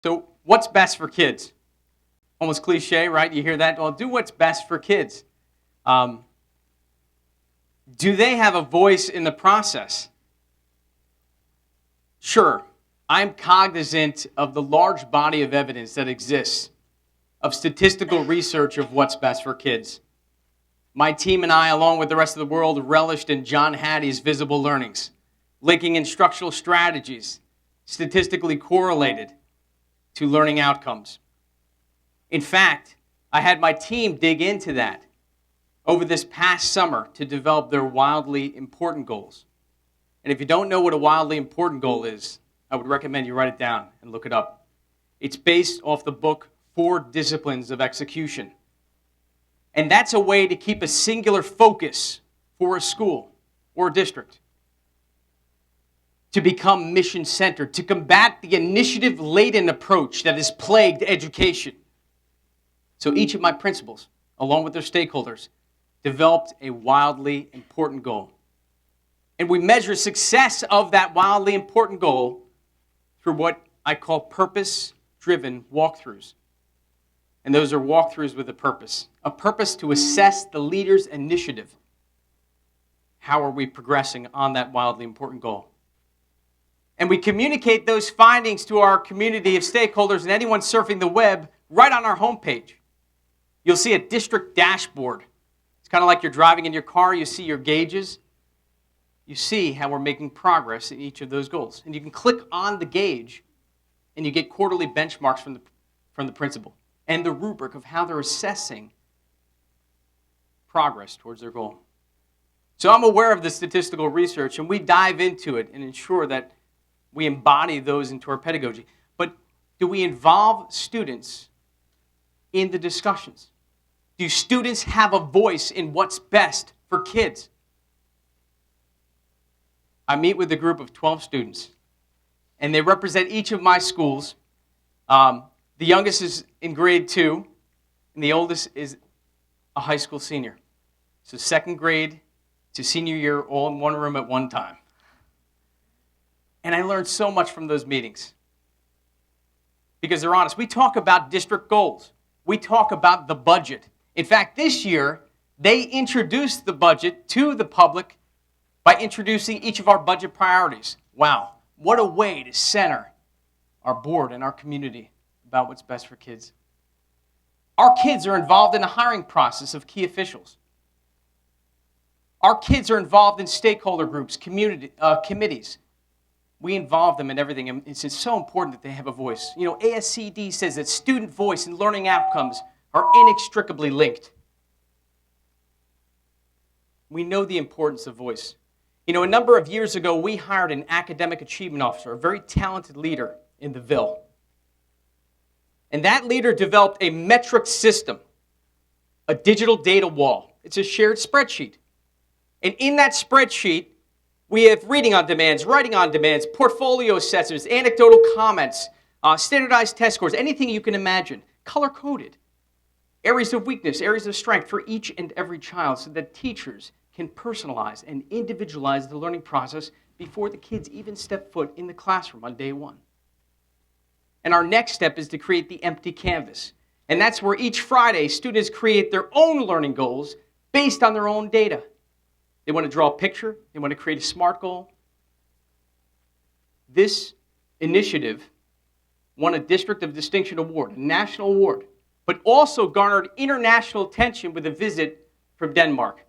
So what's best for kids? Almost cliche, right? You hear that? Well, do what's best for kids. Do they have a voice in the process? Sure. I'm cognizant of the large body of evidence that exists, of statistical research of what's best for kids. My team and I, along with the rest of the world, relished in John Hattie's visible learnings, linking instructional strategies statistically correlated to learning outcomes. In fact, I had my team dig into that over this past summer to develop their wildly important goals. And if you don't know what a wildly important goal is, I would recommend you write it down and look it up. It's based off the book 4 Disciplines of Execution. And that's a way to keep a singular focus for a school or a district, to become mission-centered, to combat the initiative-laden approach that has plagued education. So each of my principals, along with their stakeholders, developed a wildly important goal. And we measure success of that wildly important goal through what I call purpose-driven walkthroughs. And those are walkthroughs with a purpose to assess the leader's initiative. How are we progressing on that wildly important goal? And we communicate those findings to our community of stakeholders and anyone surfing the web right on our homepage. You'll see a district dashboard. It's kind of like you're driving in your car, you see your gauges. You see how we're making progress in each of those goals. And you can click on the gauge and you get quarterly benchmarks from the principal and the rubric of how they're assessing progress towards their goal. So I'm aware of the statistical research, and we dive into it and ensure that we embody those into our pedagogy. But do we involve students in the discussions? Do students have a voice in what's best for kids? I meet with a group of 12 students, and they represent each of my schools. The youngest is in grade 2, and the oldest is a high school senior. So second grade to senior year, all in one room at one time. And I learned so much from those meetings. Because they're honest. We talk about district goals. We talk about the budget. In fact, this year, they introduced the budget to the public by introducing each of our budget priorities. Wow, what a way to center our board and our community about what's best for kids. Our kids are involved in the hiring process of key officials. Our kids are involved in stakeholder groups, committees. We involve them in everything, and it's so important that they have a voice. You know, ASCD says that student voice and learning outcomes are inextricably linked. We know the importance of voice. You know, a number of years ago, we hired an academic achievement officer, a very talented leader in the Ville. And that leader developed a metric system, a digital data wall. It's a shared spreadsheet. And in that spreadsheet, we have reading on demands, writing on demands, portfolio assessments, anecdotal comments, standardized test scores, anything you can imagine, color-coded. Areas of weakness, areas of strength for each and every child so that teachers can personalize and individualize the learning process before the kids even step foot in the classroom on day one. And our next step is to create the empty canvas. And that's where each Friday, students create their own learning goals based on their own data. They want to draw a picture. They want to create a SMART goal. This initiative won a District of Distinction Award, a national award, but also garnered international attention with a visit from Denmark.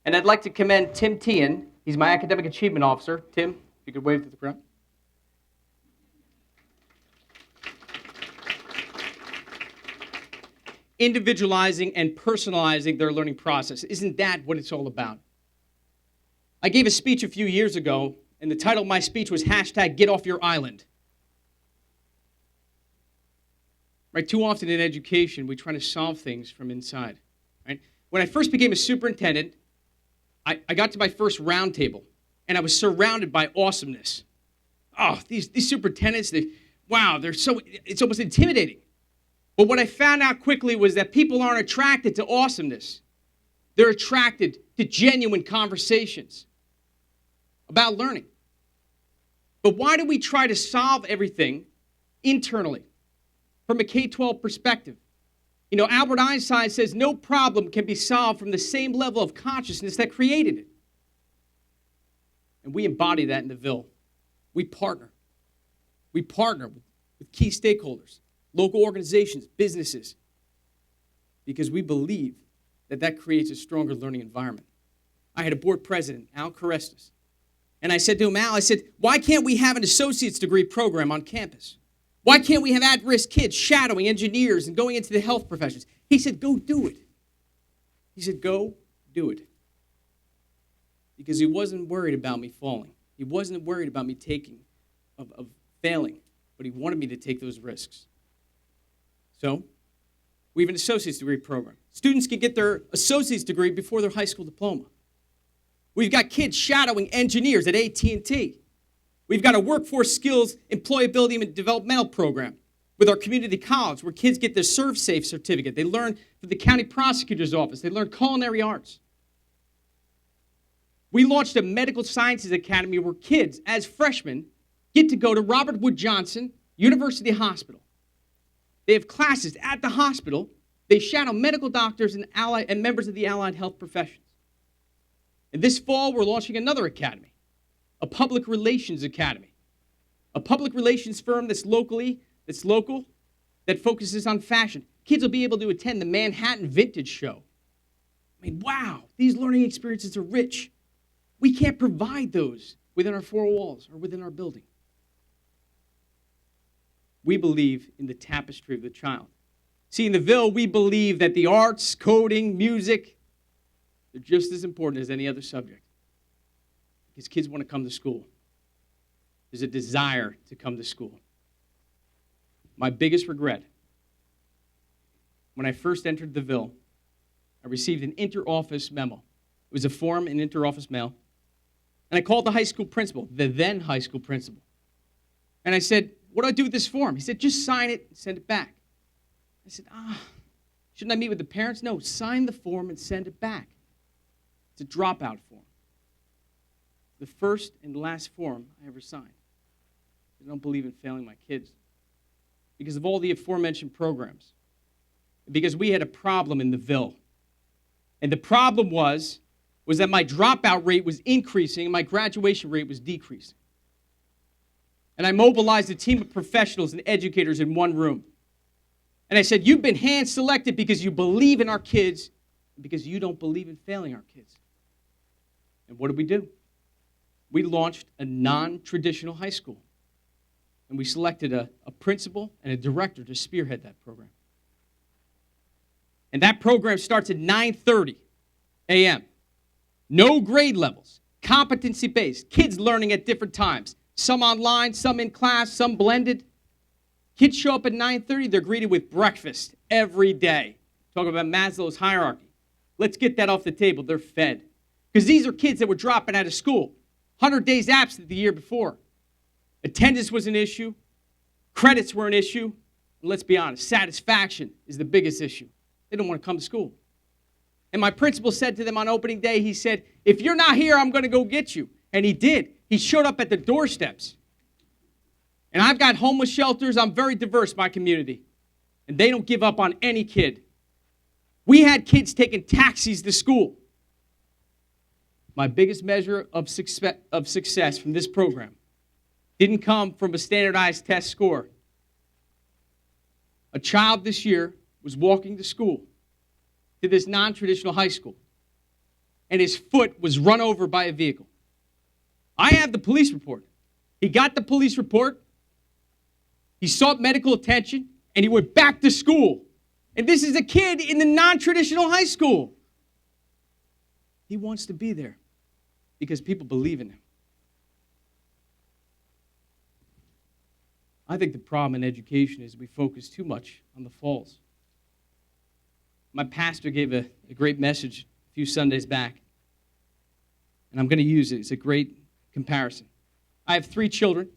And I'd like to commend Tim Tien. He's my academic achievement officer. Tim, if you could wave to the crowd. Individualizing and personalizing their learning process. Isn't that what it's all about? I gave a speech a few years ago, and the title of my speech was #GetOffYourIsland. Right? Too often in education, we try to solve things from inside. Right? When I first became a superintendent, I got to my first round table, and I was surrounded by awesomeness. Oh, these superintendents, it's almost intimidating. But what I found out quickly was that people aren't attracted to awesomeness. They're attracted to genuine conversations about learning. But why do we try to solve everything internally, from a K-12 perspective. You know, Albert Einstein says no problem can be solved from the same level of consciousness that created it. And we embody that in the Ville. We partner. We partner with key stakeholders, local organizations, businesses, because we believe that that creates a stronger learning environment. I had a board president, Al Carestas, and I said to him, Al, I said, why can't we have an associate's degree program on campus? Why can't we have at-risk kids shadowing engineers and going into the health professions? He said, go do it. He said, go do it. Because he wasn't worried about me falling. He wasn't worried about me of failing, but he wanted me to take those risks. So, we have an associate's degree program. Students can get their associate's degree before their high school diploma. We've got kids shadowing engineers at AT&T. We've got a workforce skills, employability, and developmental program with our community college where kids get their ServSafe certificate. They learn from the county prosecutor's office. They learn culinary arts. We launched a medical sciences academy where kids, as freshmen, get to go to Robert Wood Johnson University Hospital. They have classes at the hospital. They shadow medical doctors and members of the allied health professions. And this fall, we're launching another academy, a public relations academy, a public relations firm that's local, that focuses on fashion. Kids will be able to attend the Manhattan Vintage Show. I mean, wow, these learning experiences are rich. We can't provide those within our four walls or within our building. We believe in the tapestry of the child. See, in the Ville, we believe that the arts, coding, music, they're just as important as any other subject. Because kids want to come to school. There's a desire to come to school. My biggest regret, when I first entered the Ville, I received an inter-office memo. It was a form in inter-office mail. And I called the high school principal, the then high school principal. And I said, what do I do with this form? He said, just sign it and send it back. I said, shouldn't I meet with the parents? No, sign the form and send it back. It's a dropout form. The first and last form I ever signed. I don't believe in failing my kids. Because of all the aforementioned programs. Because we had a problem in the Ville. And the problem was that my dropout rate was increasing and my graduation rate was decreasing. And I mobilized a team of professionals and educators in one room. And I said, you've been hand-selected because you believe in our kids and because you don't believe in failing our kids. And what did we do? We launched a non-traditional high school. And we selected a principal and a director to spearhead that program. And that program starts at 9:30 a.m. No grade levels, competency-based, kids learning at different times. Some online, some in class, some blended. Kids show up at 9:30, they're greeted with breakfast every day. Talk about Maslow's hierarchy. Let's get that off the table. They're fed. Because these are kids that were dropping out of school. 100 days absent the year before. Attendance was an issue. Credits were an issue. And let's be honest, satisfaction is the biggest issue. They don't want to come to school. And my principal said to them on opening day, he said, if you're not here, I'm going to go get you. And he did. He showed up at the doorsteps. And I've got homeless shelters. I'm very diverse, my community. And they don't give up on any kid. We had kids taking taxis to school. My biggest measure of success from this program didn't come from a standardized test score. A child this year was walking to school, to this non-traditional high school, and his foot was run over by a vehicle. I have the police report. He got the police report, he sought medical attention, and he went back to school. And this is a kid in the non-traditional high school. He wants to be there because people believe in him. I think the problem in education is we focus too much on the falls. My pastor gave a great message a few Sundays back, and I'm going to use it. It's a great comparison. I have 3 children,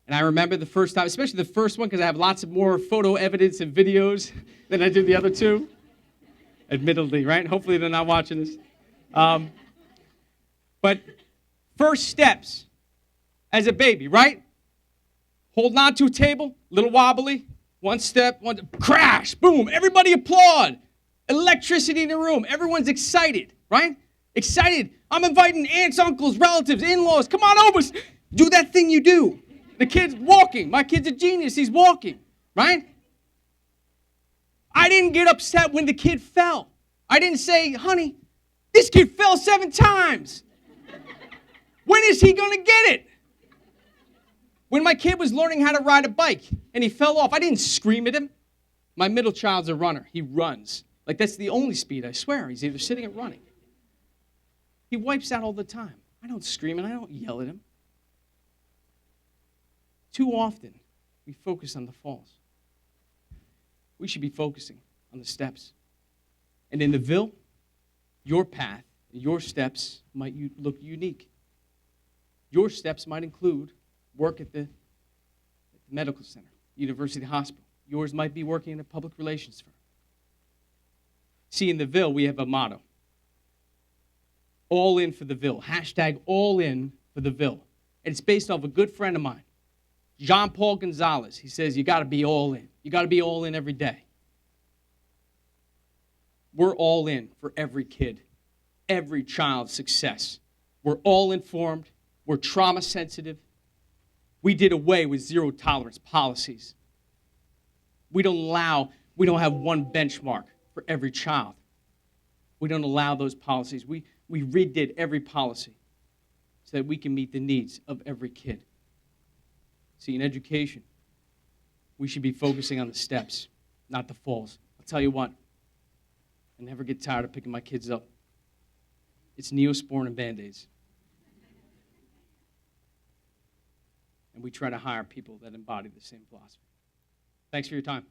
and I remember the first time, especially the first one, because I have lots of more photo evidence and videos than I do the other 2, admittedly, right? Hopefully they're not watching this. But first steps as a baby, right? Holding on to a table, little wobbly, one step, crash, boom, everybody applaud. Electricity in the room, everyone's excited, right? Excited. I'm inviting aunts, uncles, relatives, in-laws, come on over. Do that thing you do. The kid's walking. My kid's a genius, he's walking, right? I didn't get upset when the kid fell. I didn't say, honey, this kid fell 7 times. When is he going to get it? When my kid was learning how to ride a bike and he fell off, I didn't scream at him. My middle child's a runner. He runs. Like, that's the only speed, I swear. He's either sitting or running. He wipes out all the time. I don't scream and I don't yell at him. Too often, we focus on the falls. We should be focusing on the steps. And in the Ville, your path, your steps might look unique. Your steps might include work at the medical center, university hospital. Yours might be working in a public relations firm. See, in the Ville, we have a motto. All in for the Ville. Hashtag all in for the Ville. And it's based off a good friend of mine, Jean-Paul Gonzalez. He says, you got to be all in. You got to be all in every day. We're all in for every kid, every child's success. We're all informed. We're trauma sensitive. We did away with zero tolerance policies. We don't have one benchmark for every child. We don't allow those policies. We redid every policy so that we can meet the needs of every kid. See, in education, we should be focusing on the steps, not the falls. I'll tell you what, I never get tired of picking my kids up. It's Neosporin and Band-Aids. And we try to hire people that embody the same philosophy. Thanks for your time.